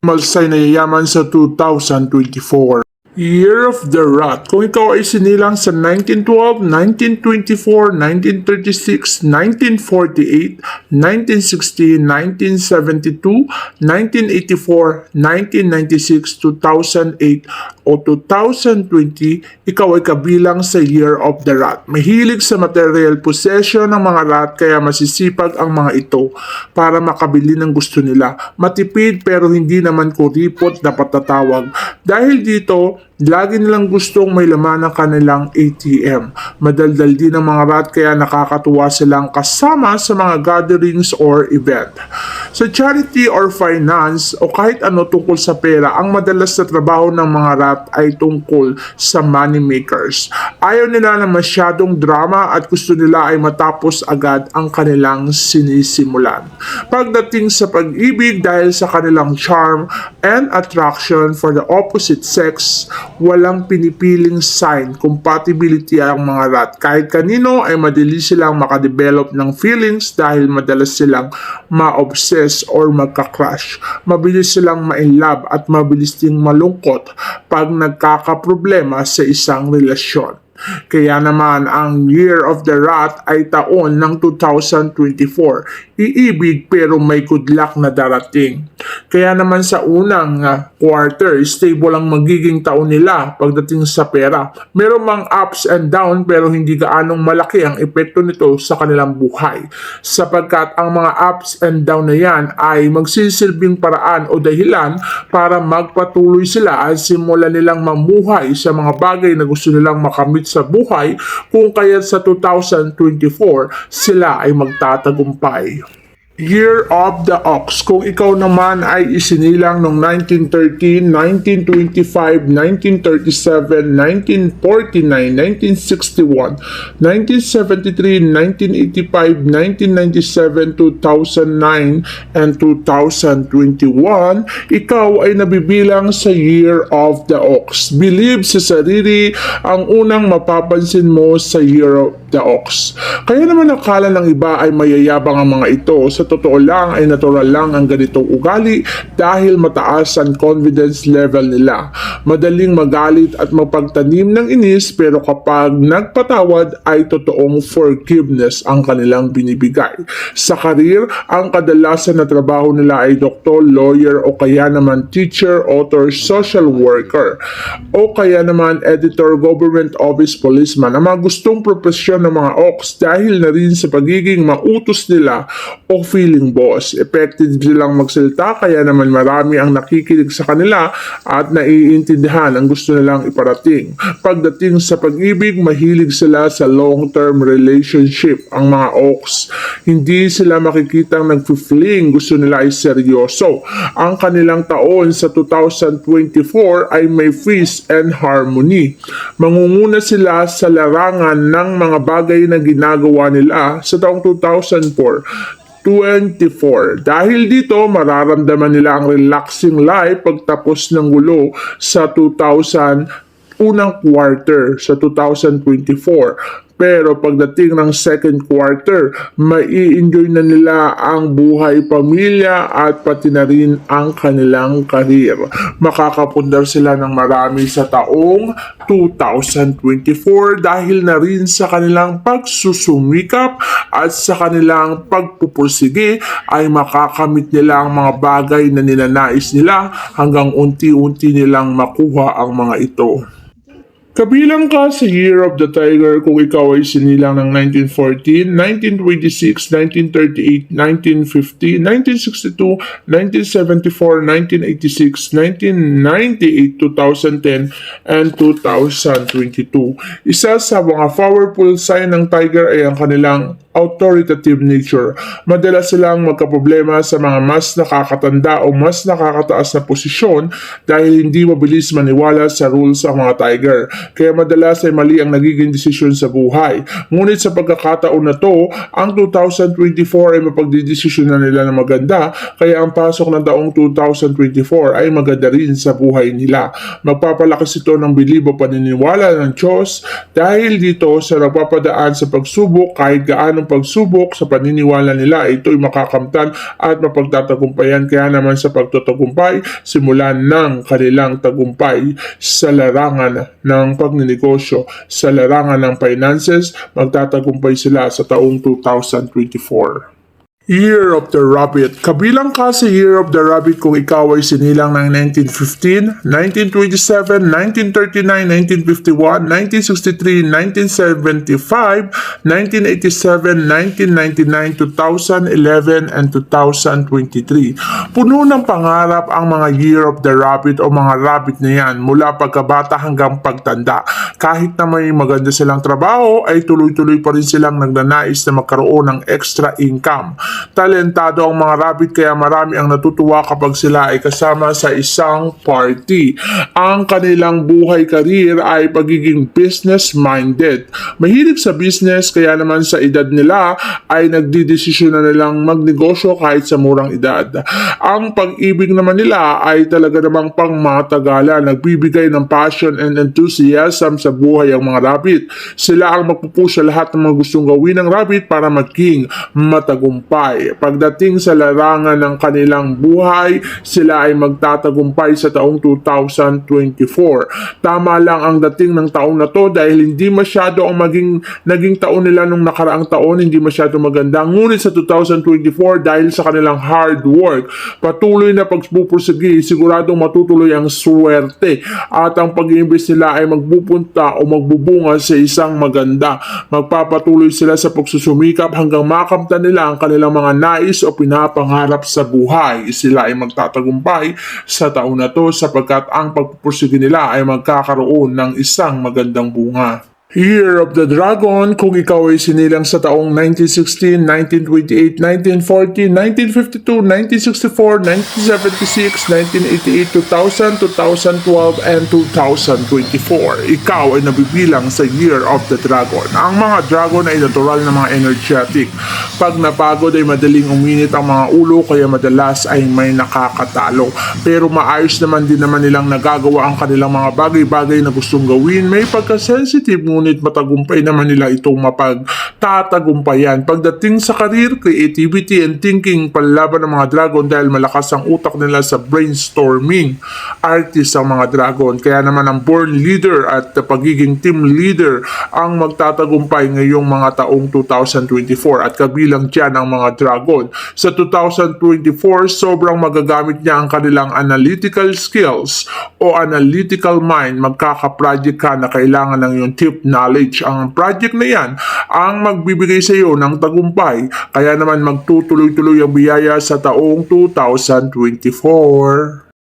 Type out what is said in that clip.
Malsay na yayaman sa 2024. Year of the Rat. Kung ikaw ay sinilang sa 1912, 1924, 1936, 1948, 1960, 1972, 1984, 1996, 2008, o 2020, ikaw ay kabilang sa Year of the Rat. Mahilig sa material possession ng mga rat kaya masisipag ang mga ito para makabili ng gusto nila. Matipid pero hindi naman kuripot na patatawag. Dahil dito, lagi nilang gustong may laman ng kanilang ATM. Madaldal din ang mga rat kaya nakakatuwa silang kasama sa mga gatherings or event. Sa charity or finance o kahit ano tungkol sa pera, ang madalas na trabaho ng mga rat ay tungkol sa money makers. Ayaw nila ng masyadong drama at gusto nila ay matapos agad ang kanilang sinisimulan. Pagdating sa pag-ibig, dahil sa kanilang charm and attraction for the opposite sex, walang pinipiling sign, compatibility ang mga rat. Kahit kanino ay madali silang makadevelop ng feelings dahil madalas silang ma-obsess or magka-crush. Mabilis silang ma-inlove at mabilis ding malungkot pag nagkakaproblema sa isang relasyon. Kaya naman ang Year of the Rat ay taon ng 2024. Iibig pero may good luck na darating. Kaya naman sa unang quarter, stable ang magiging taon nila pagdating sa pera. Meron mang ups and down pero hindi gaanong malaki ang epekto nito sa kanilang buhay. Sapagkat ang mga ups and down na yan ay magsisilbing paraan o dahilan para magpatuloy sila at simulan nilang mamuhay sa mga bagay na gusto nilang makamit sa buhay, kung kaya sa 2024 sila ay magtatagumpay. Year of the Ox. Kung ikaw naman ay isinilang noong 1913, 1925, 1937, 1949, 1961, 1973, 1985, 1997, 2009, and 2021, ikaw ay nabibilang sa Year of the Ox. Believe sa sarili ang unang mapapansin mo sa Year of the Ox. Kaya naman akala ng iba ay mayayabang ang mga ito. Sa totoo lang ay natural lang ang ganitong ugali dahil mataas ang confidence level nila. Madaling magalit at magpagtanim ng inis pero kapag nagpatawad ay totoong forgiveness ang kanilang binibigay. Sa karir, ang kadalasan na trabaho nila ay doktor, lawyer o kaya naman teacher, author, social worker o kaya naman editor, government office, policeman. Ang mga gustong profesyon ng mga ox dahil na rin sa pagiging mautos nila o feeling boss. Effective silang magsalita kaya naman marami ang nakikinig sa kanila at naiintindihan ang gusto nilang iparating. Pagdating sa pag-ibig, mahilig sila sa long-term relationship. Ang mga ox, hindi sila makikitang nag-fling, gusto nila ay seryoso. Ang kanilang taon sa 2024 ay may peace and harmony. Mangunguna sila sa larangan ng mga bagay na ginagawa nila sa taong 2024. Dahil dito, mararamdaman nila ang relaxing life pagtapos ng gulo sa unang quarter sa 2024. Pero pagdating ng second quarter, mai-enjoy na nila ang buhay pamilya at pati na rin ang kanilang karir. Makakapundar sila ng marami sa taong 2024 dahil na rin sa kanilang pagsusumikap at sa kanilang pagpupursige ay makakamit nila ang mga bagay na ninanais nila hanggang unti-unti nilang makuha ang mga ito. Kabilang ka sa Year of the Tiger kung ikaw ay sinilang ng 1914, 1926, 1938, 1950, 1962, 1974, 1986, 1998, 2010, and 2022. Isa sa mga powerful sign ng Tiger ay ang kanilang authoritative nature. Madalas silang magkaproblema sa mga mas nakakatanda o mas nakakataas na posisyon dahil hindi mabilis maniwala sa rules ang mga Tiger. Kaya madalas ay mali ang nagiging desisyon sa buhay. Ngunit sa pagkakataon na to, ang 2024 ay mapagdidesisyon na nila na maganda, kaya ang pasok ng taong 2024 ay maganda rin sa buhay nila. Magpapalakas ito ng bilib o paniniwala ng Diyos dahil dito sa nagpapadaan sa pagsubok kahit gaano ng pagsubok sa paniniwala nila ay ito'y makakamtan at mapagtatagumpayan. Kaya naman sa pagtatagumpay, simulan ng kanilang tagumpay sa larangan ng pagninegosyo, sa larangan ng finances, magtatagumpay sila sa taong 2024. Year of the Rabbit. Kabilang ka sa Year of the Rabbit kung ikaw ay sinilang ng 1915, 1927, 1939, 1951, 1963, 1975, 1987, 1999, 2011, and 2023. Puno ng pangarap ang mga Year of the Rabbit o mga rabbit na yan mula pagkabata hanggang pagtanda. Kahit na may maganda silang trabaho ay tuloy-tuloy pa rin silang nagnanais na magkaroon ng extra income. Talentado ang mga rabbit kaya marami ang natutuwa kapag sila ay kasama sa isang party. Ang kanilang buhay career ay pagiging business-minded. Mahilig sa business kaya naman sa edad nila ay nagdidesisyon na nilang magnegosyo kahit sa murang edad. Ang pag-ibig naman nila ay talaga namang pangmatagalan. Nagbibigay ng passion and enthusiasm sa buhay ang mga rabbit. Sila ang magpupush sa lahat ng mga gustong gawin ng rabbit para maging matagumpay. Pagdating sa larangan ng kanilang buhay, sila ay magtatagumpay sa taong 2024. Tama lang ang dating ng taon na to dahil hindi masyado ang naging taon nila nung nakaraang taon, hindi masyado maganda. Ngunit sa 2024 dahil sa kanilang hard work, patuloy na pagpupursigi, siguradong matutuloy ang swerte at ang pag-iimbes nila ay magpupunta o magbubunga sa isang maganda. Magpapatuloy sila sa pagsusumikap hanggang makamtan nila ang kanilang mga nais o pinapangarap sa buhay. Sila ay magtatagumpay sa taon na to sapagkat ang pagpupursige nila ay magkakaroon ng isang magandang bunga. Year of the Dragon, kung ikaw ay sinilang sa taong 1916, 1928, 1940, 1952, 1964, 1976, 1988, 2000, 2012, and 2024. Ikaw ay nabibilang sa Year of the Dragon. Ang mga dragon ay natural na mga energetic. Pag napagod ay madaling uminit ang mga ulo kaya madalas ay may nakakatalo. Pero maayos naman din naman nilang nagagawa ang kanilang mga bagay-bagay na gustong gawin. May pagka-sensitive ngunit matagumpay naman nila itong mapagtatagumpayan. Pagdating sa career, creativity and thinking, panlaban ng mga dragon dahil malakas ang utak nila sa brainstorming. Artist ang mga dragon, kaya naman ang born leader at pagiging team leader ang magtatagumpay ngayong mga taong 2024 at kabilang dyan ang mga dragon. Sa 2024, sobrang magagamit niya ang kanilang analytical skills o analytical mind. Magkaka-project ka na kailangan ng yung tip knowledge. Ang project na yan ang magbibigay sa iyo ng tagumpay. Kaya naman magtutuloy-tuloy ang biyaya sa taong 2024.